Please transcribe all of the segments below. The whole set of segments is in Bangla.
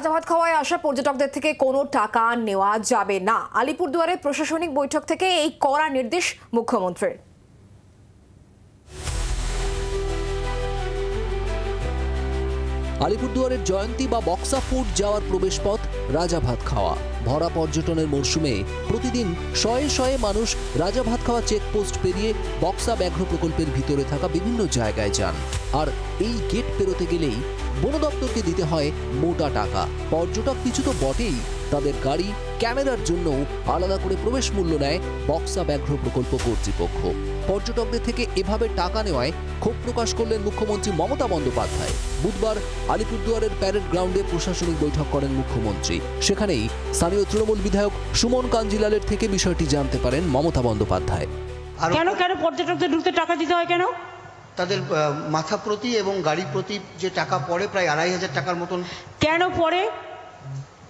রাজাভাতখাওয়ায় আসা পর্যটকদের থেকে কোনো টাকা নেওয়া যাবে না। আলিপুরদুয়ারে প্রশাসনিক বৈঠক থেকে এই কড়া নির্দেশ মুখ্যমন্ত্রীর। আলিপুরদুয়ারের জয়ন্তী বা বক্সা ফুড যাওয়ার প্রবেশপথ রাজাভাতখাওয়া। ভরা পর্যটনের মরশুমে প্রতিদিন শয়ে শয়ে মানুষ রাজাভাতখাওয়া চেকপোস্ট পেরিয়ে বক্সা ব্যাঘ্র প্রকল্পের ভিতরে থাকা বিভিন্ন জায়গায় যান। আর এই গেট পেরোতে গেলেই বন দপ্তরকে দিতে হয় মোটা টাকা। পর্যটক কিছু তো বটেই, তাদের গাড়ি ক্যামেরার জন্য আলাদা করে প্রবেশ মূল্য নেয় বক্সা ব্যাঘ্র প্রকল্প কর্তৃপক্ষ। পর্যটকদের থেকে এভাবে টাকা নেওয়ায় ক্ষোভ প্রকাশ করলেন মুখ্যমন্ত্রী মমতা বন্দ্যোপাধ্যায়। বুধবার আলিপুরদুয়ারের প্যারেড গ্রাউন্ডে প্রশাসনিক বৈঠক করেন মুখ্যমন্ত্রী। সেখানেই স্থানীয় তৃণমূল বিধায়ক সুমন কাঞ্জিলালের থেকে বিষয়টি জানতে পারেন মমতা বন্দ্যোপাধ্যায়। কেন পর্যটকদের ঢুকতে টাকা দিতে হয় কেন? তাদের মাথা প্রতি এবং গাড়ি প্রতি যে টাকা পড়ে প্রায় ২৫০০ টাকার মতন। কেন পড়ে?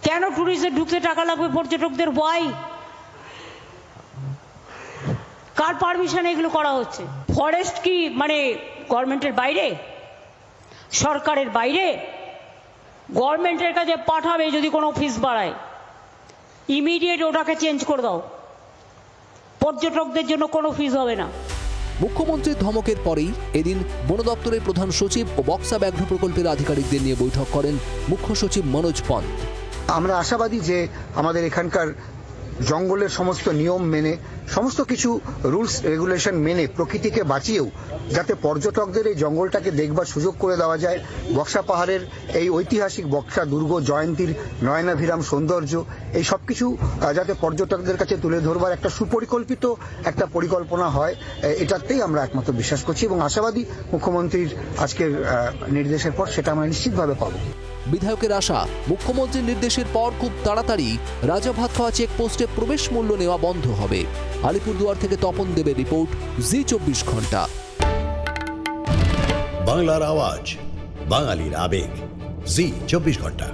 কেন ট্যুরিস্টদের ঢুকতে টাকা লাগবে পর্যটকদের? ওয়াই? কার পারমিশনে এগুলো করা হচ্ছে? ফরেস্ট কি মানে গভর্নমেন্টের বাইরে, সরকারের বাইরে? গভর্নমেন্টের কাছে পাঠাবে যদি কোনো ফিস বাড়ায়, ইমিডিয়েট ওটাকে চেঞ্জ করে দাও। পর্যটকদের জন্য কোনো ফিস হবে না। মুখ্যমন্ত্রীর ধমকের পরেই এদিন বন দপ্তরের প্রধান সচিব ও বক্সা ব্যাঘ্র প্রকল্পের আধিকারিকদের নিয়ে বৈঠক করেন মুখ্য সচিব মনোজ পন্ত। আমরা আশাবাদী যে আমাদের এখানকার জঙ্গলের সমস্ত নিয়ম মেনে, সমস্ত কিছু রুলস রেগুলেশন মেনে প্রকৃতিকে বাঁচিয়েও যাতে পর্যটকদের এই জঙ্গলটাকে দেখবার সুযোগ করে দেওয়া যায়। বক্সা পাহাড়ের এই ঐতিহাসিক বক্সা দুর্গ, জয়ন্তীর নয়নাভিরাম সৌন্দর্য, এই সব কিছু যাতে পর্যটকদের কাছে তুলে ধরবার একটা সুপরিকল্পিত একটা পরিকল্পনা হয়, এটাতেই আমরা একমাত্র বিশ্বাস করছি এবং আশাবাদী মুখ্যমন্ত্রীর আজকের নির্দেশের পর সেটা আমরা নিশ্চিতভাবে পাবো। বিধায়কের আশা, মুখ্যমন্ত্রীর নির্দেশের পর খুব তাড়াতাড়ি রাজাভাতখাওয়া চেকপোস্টে প্রবেশ মূল্য নেওয়া বন্ধ হবে। আলিপুরদুয়ার থেকে তপন দেবের রিপোর্ট, জি ২৪ ঘন্টা। বাংলার আওয়াজ, বাঙালির আবেগ, জি ২৪ ঘন্টা।